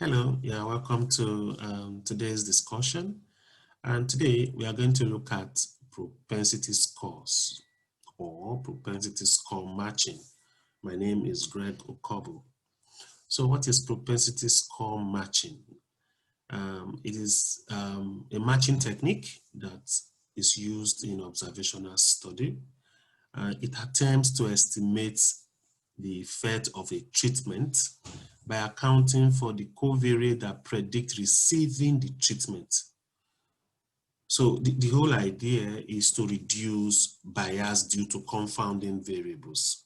Hello, welcome to today's discussion. And today we are going to look at propensity scores or propensity score matching. My name is Greg Okobo. So what is propensity score matching? It is a matching technique that is used in observational study. It attempts to estimate the effect of a treatment by accounting for the covariate that predict receiving the treatment. So the whole idea is to reduce bias due to confounding variables.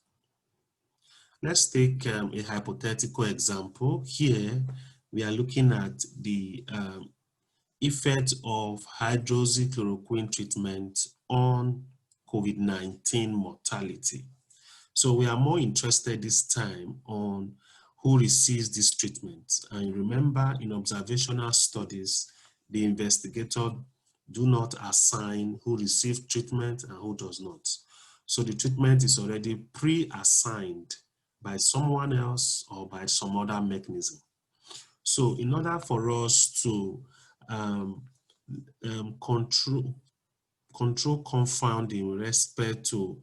Let's take a hypothetical example. Here, we are looking at the effect of hydroxychloroquine treatment on COVID-19 mortality. So we are more interested this time on who receives this treatment. And remember, in observational studies, the investigator do not assign who receives treatment and who does not. So the treatment is already pre-assigned by someone else or by some other mechanism. So in order for us to control confounding with respect to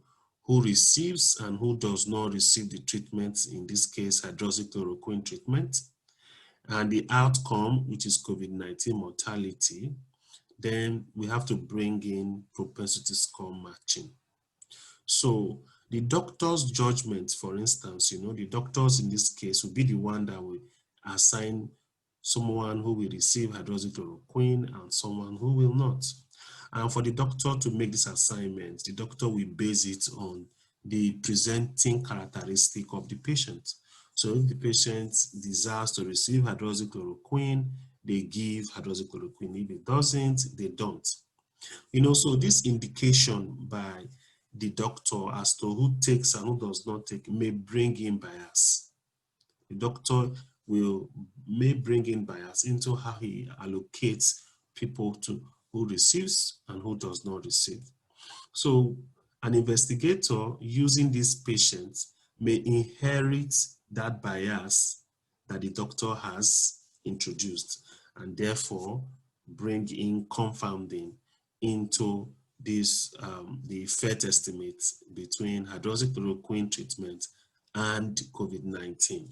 who receives and who does not receive the treatment, in this case, hydroxychloroquine treatment, and the outcome, which is COVID-19 mortality, then we have to bring in propensity score matching. So the doctor's judgment, for instance, the doctors in this case will be the one that will assign someone who will receive hydroxychloroquine and someone who will not. And for the doctor to make this assignment, the doctor will base it on the presenting characteristic of the patient. So if the patient desires to receive hydroxychloroquine, they give hydroxychloroquine. If it doesn't, they don't. So this indication by the doctor as to who takes and who does not take may bring in bias. The doctor may bring in bias into how he allocates people to who receives and who does not receive. So an investigator using these patients may inherit that bias that the doctor has introduced and therefore bring in confounding into this the effect estimate between hydroxychloroquine treatment and COVID-19.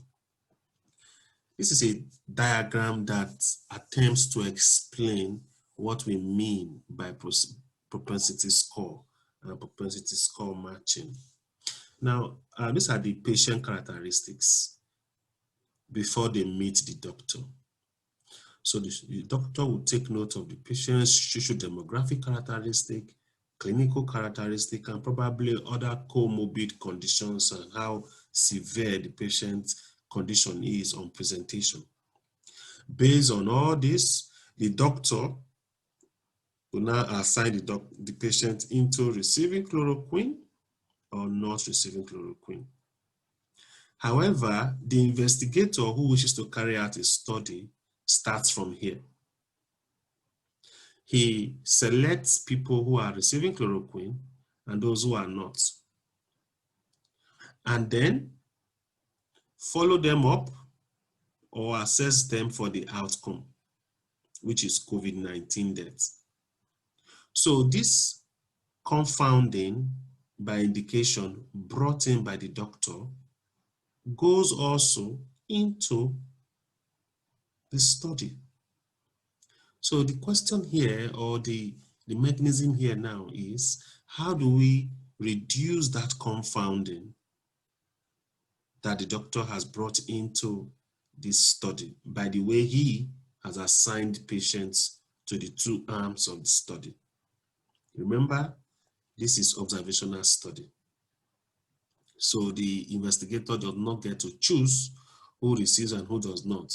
This is a diagram that attempts to explain what we mean by propensity score and propensity score matching. Now, these are the patient characteristics before they meet the doctor. So the doctor will take note of the patient's socio-demographic characteristic, clinical characteristic, and probably other comorbid conditions and how severe the patient's condition is on presentation. Based on all this, the doctor will now assign the patient into receiving chloroquine or not receiving chloroquine. However, the investigator who wishes to carry out a study starts from here. He selects people who are receiving chloroquine and those who are not, and then follow them up or assess them for the outcome, which is COVID-19 deaths. So this confounding by indication brought in by the doctor goes also into the study. So the question here, or the mechanism here now, is how do we reduce that confounding that the doctor has brought into this study by the way he has assigned patients to the two arms of the study? Remember, this is observational study. So the investigator does not get to choose who receives and who does not.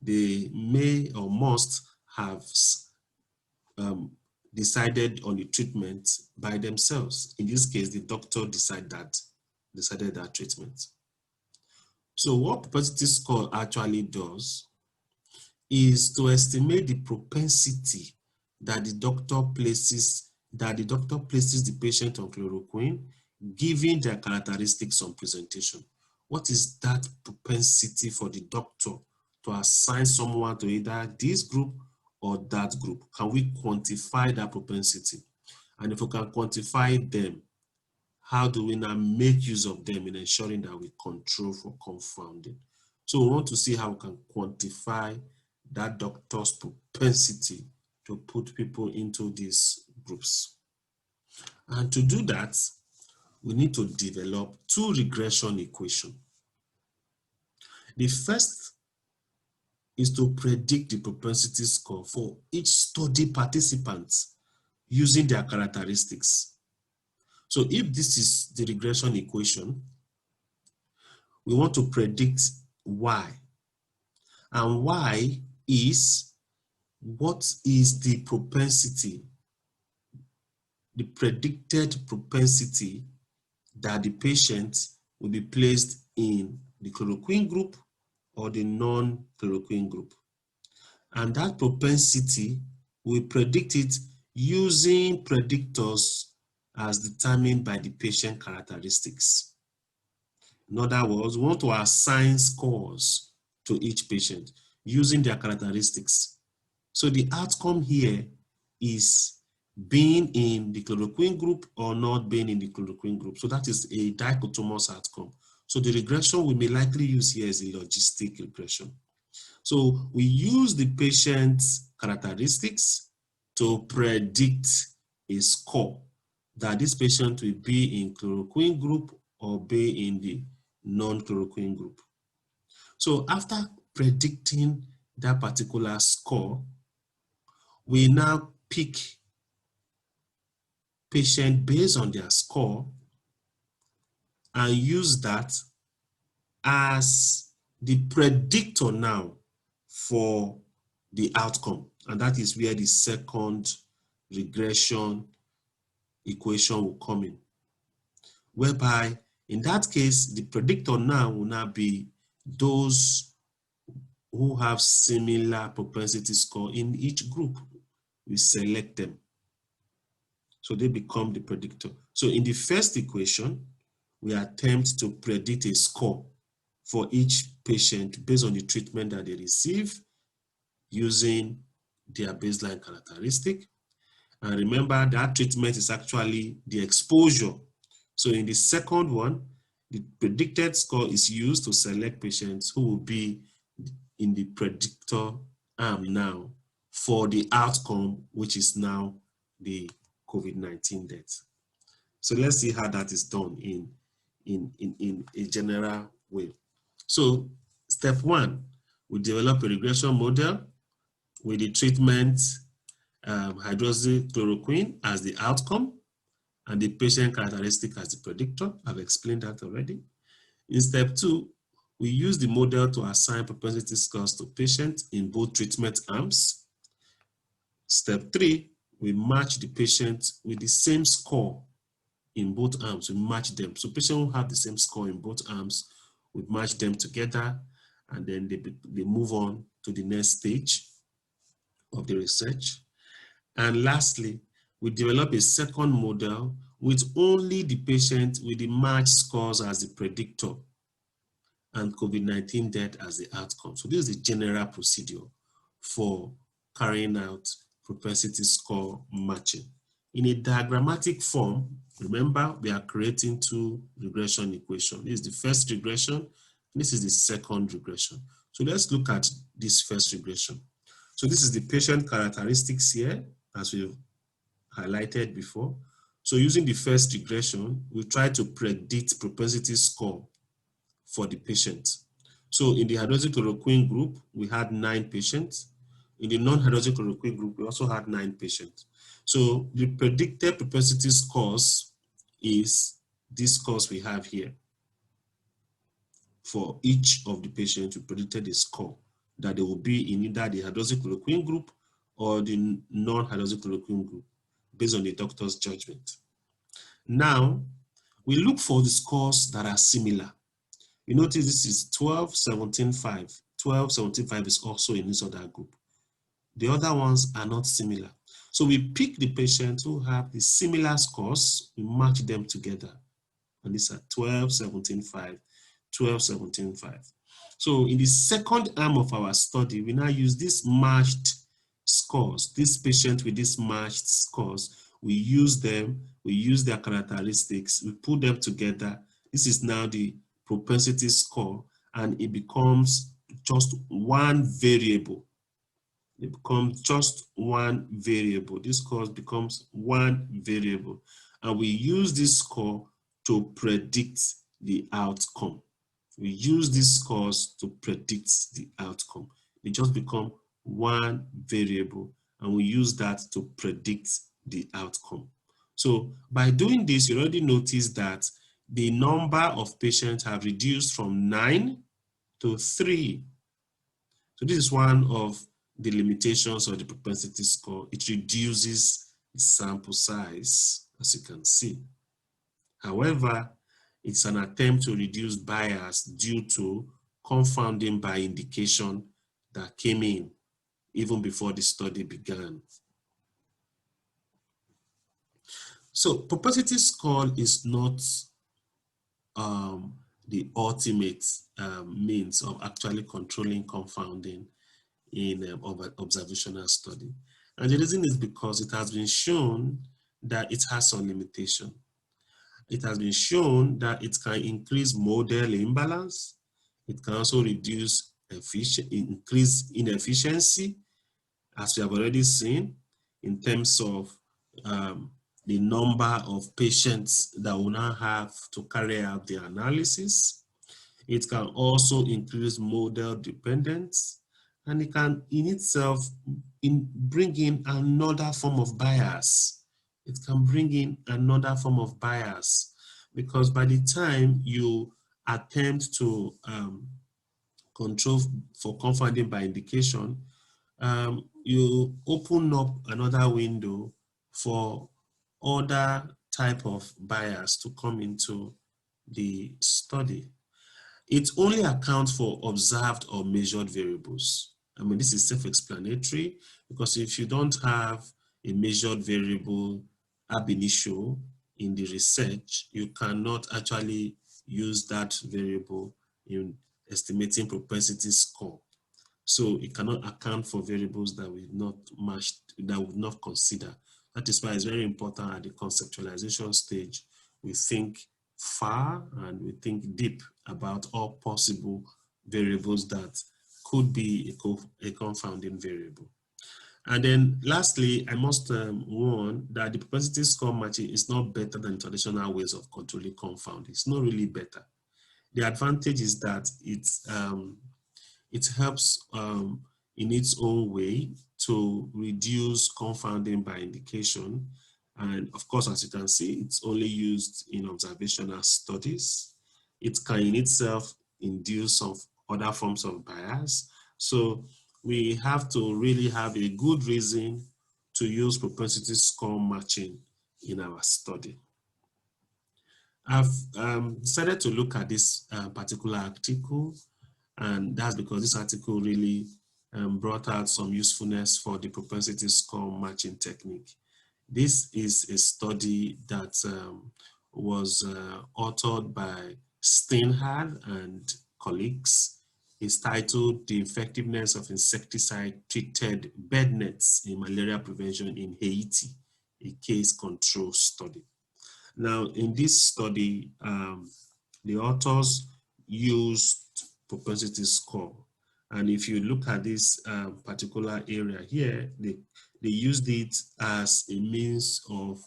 They may or must have decided on the treatment by themselves. In this case, the doctor decided that treatment. So what propensity score actually does is to estimate the propensity that the doctor places the patient on chloroquine, given their characteristics on presentation. What is that propensity for the doctor to assign someone to either this group or that group? Can we quantify that propensity? And if we can quantify them, how do we now make use of them in ensuring that we control for confounding? So we want to see how we can quantify that doctor's propensity to put people into these groups. And to do that, we need to develop two regression equations. The first is to predict the propensity score for each study participant using their characteristics. So if this is the regression equation, we want to predict Y. And Y is what is the propensity, the predicted propensity that the patient will be placed in the chloroquine group or the non-chloroquine group. And that propensity, we predict it using predictors as determined by the patient characteristics. In other words, we want to assign scores to each patient using their characteristics. So the outcome here is being in the chloroquine group or not being in the chloroquine group. So that is a dichotomous outcome. So the regression we may likely use here is a logistic regression. So we use the patient's characteristics to predict a score that this patient will be in chloroquine group or be in the non-chloroquine group. So after predicting that particular score, we now pick patient based on their score and use that as the predictor now for the outcome. And that is where the second regression equation will come in. Whereby, in that case, the predictor now will now be those who have similar propensity score in each group. We select them. So they become the predictor. So in the first equation, we attempt to predict a score for each patient based on the treatment that they receive using their baseline characteristic. And remember that treatment is actually the exposure. So in the second one, the predicted score is used to select patients who will be in the predictor arm now for the outcome, which is now the COVID-19 death. So let's see how that is done in a general way. So step one, we develop a regression model with the treatment hydroxychloroquine as the outcome and the patient characteristic as the predictor. I've explained that already. In step two, we use the model to assign propensity scores to patients in both treatment arms. Step three, we match the patient with the same score in both arms. We match them. So patients who have the same score in both arms, we match them together, and then they move on to the next stage of the research. And lastly, we develop a second model with only the patient with the matched scores as the predictor and COVID-19 death as the outcome. So this is the general procedure for carrying out propensity score matching. In a diagrammatic form, remember, we are creating two regression equations. This is the first regression, this is the second regression. So let's look at this first regression. So this is the patient characteristics here, as we've highlighted before. So using the first regression, we try to predict propensity score for the patient. So in the hydroxychloroquine group, we had 9 patients. In the non-hydroxychloroquine group, we also had 9 patients. So the predicted propensity scores is this scores we have here. For each of the patients, we predicted a score that they will be in either the hydroxychloroquine group or the non-hydroxychloroquine group, based on the doctor's judgment. Now, we look for the scores that are similar. You notice this is 12, 17, 5. 12, 17, 5 is also in this other group. The other ones are not similar. So we pick the patients who have the similar scores, we match them together. And these are 12, 17, 5, 12, 17, 5. So in the second arm of our study, we now use these matched scores, this patient with these matched scores, we use them, we use their characteristics, we put them together. This is now the propensity score, and it becomes just one variable. It becomes just one variable. This score becomes one variable. And we use this score to predict the outcome. We use these scores to predict the outcome. They just become one variable, and we use that to predict the outcome. So by doing this, you already notice that the number of patients have reduced from 9 to 3. So this is one of the limitations of the propensity score. It reduces the sample size, as you can see. However, it's an attempt to reduce bias due to confounding by indication that came in even before the study began. So propensity score is not the ultimate means of actually controlling confounding in observational study. And the reason is because it has been shown that it has some limitation. It has been shown that it can increase model imbalance. It can also increase inefficiency, as we have already seen, in terms of the number of patients that will now have to carry out the analysis. It can also increase model dependence, and it can in itself bring in another form of bias. It can bring in another form of bias, because by the time you attempt to control for confounding by indication, you open up another window for other type of bias to come into the study. It only accounts for observed or measured variables. I mean, this is self-explanatory, because if you don't have a measured variable ab initio in the research, you cannot actually use that variable in estimating propensity score. So it cannot account for variables that we not matched, that would not consider. That is why it's very important at the conceptualization stage, we think far and we think deep about all possible variables that could be a confounding variable. And then lastly, I must warn that the propensity score matching is not better than traditional ways of controlling confounding. It's not really better. The advantage is that it helps in its own way to reduce confounding by indication. And of course, as you can see, it's only used in observational studies. It can in itself induce some other forms of bias. So we have to really have a good reason to use propensity score matching in our study. I've decided to look at this particular article, and that's because this article really brought out some usefulness for the propensity score matching technique. This is a study that was authored by Steinhardt and colleagues. It's titled "The Effectiveness of Insecticide-Treated Bed Nets in Malaria Prevention in Haiti, a Case Control Study." Now, in this study, the authors used propensity score. And if you look at this particular area here, they used it as a means of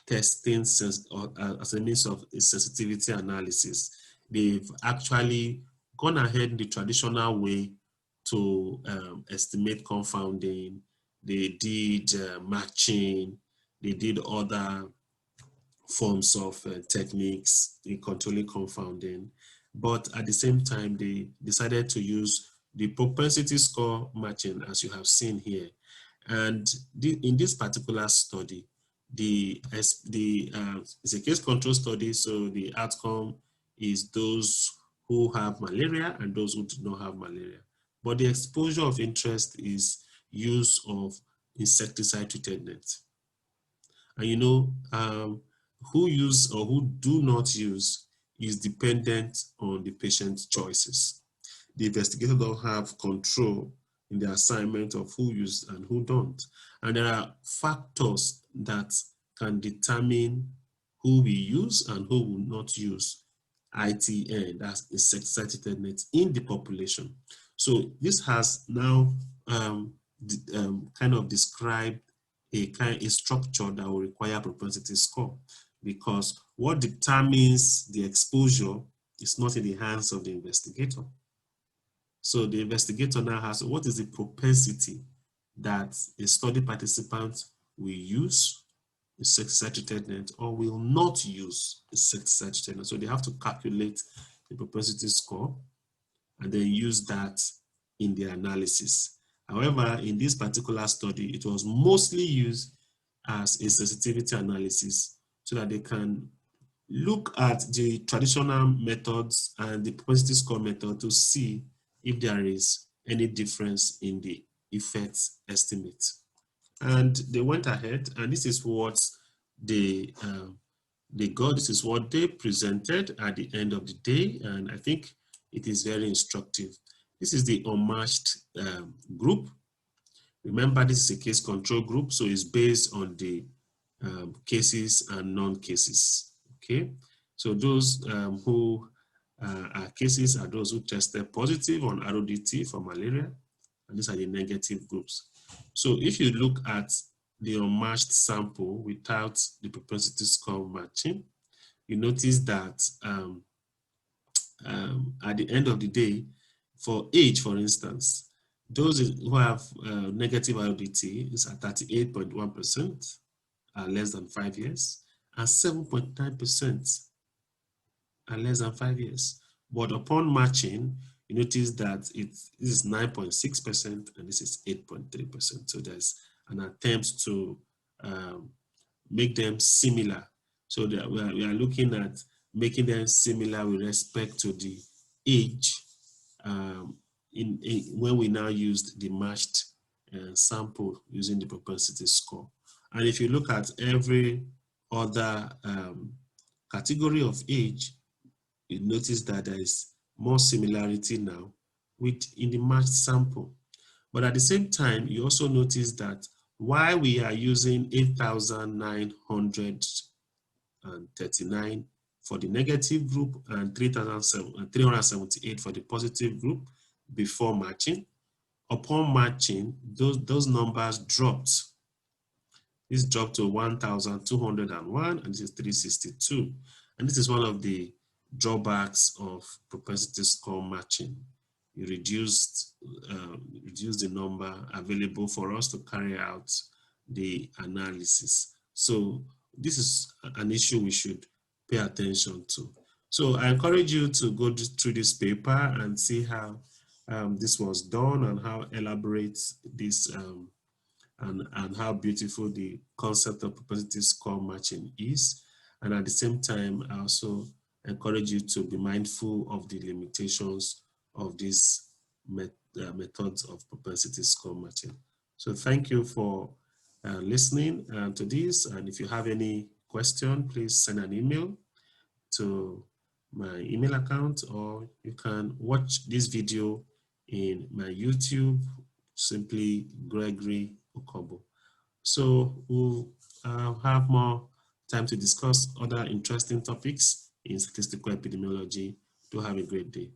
testing, or as a means of a sensitivity analysis. They've actually gone ahead the traditional way to estimate confounding. They did matching, they did other forms of techniques in controlling confounding, but at the same time they decided to use the propensity score matching, as you have seen here. And in this particular study, it's a case control study, so the outcome is those who have malaria and those who do not have malaria. But the exposure of interest is use of insecticide treated nets. And you know, who use or who do not use is dependent on the patient's choices. the investigator don't have control in the assignment of who use and who don't. And there are factors that can determine who we use and who will not use ITN, that's insecticide net, in the population. So this has now kind of described a structure that will require propensity score, because what determines the exposure is not in the hands of the investigator. So the investigator now has, what is the propensity that a study participant will use insecticide treatment or will not use insecticide treatment. So they have to calculate the propensity score and then use that in their analysis. However, in this particular study, it was mostly used as a sensitivity analysis so that they can look at the traditional methods and the propensity score method to see if there is any difference in the effect estimate. And they went ahead, and this is what they got. This is what they presented at the end of the day, and I think it is very instructive. This is the unmatched group. Remember, this is a case control group, so it's based on the cases and non-cases. Okay, so those who are cases are those who tested positive on RODT for malaria, and these are the negative groups. So if you look at the unmatched sample without the propensity score matching, you notice that at the end of the day, for age, for instance, those who have negative RODT is at 38.1%, less than 5 years, and 7.9% are less than 5 years. But upon matching, you notice that this is 9.6% and this is 8.3%. So there's an attempt to make them similar. So that we are looking at making them similar with respect to the age when we now used the matched sample using the propensity score. And if you look at every other category of age, you notice that there is more similarity now in the matched sample. But at the same time, you also notice that while we are using 8,939 for the negative group and 378 for the positive group before matching, upon matching, those numbers dropped. This dropped to 1,201 and this is 362. And this is one of the drawbacks of propensity score matching. You reduce the number available for us to carry out the analysis. So this is an issue we should pay attention to. So I encourage you to go through this paper and see how this was done and how elaborate this and how beautiful the concept of propensity score matching is. And at the same time, I also encourage you to be mindful of the limitations of these methods of propensity score matching. So thank you for listening to this. And if you have any question, please send an email to my email account, or you can watch this video in my YouTube, simply Gregory Okobo. So we'll have more time to discuss other interesting topics in statistical epidemiology. Do have a great day.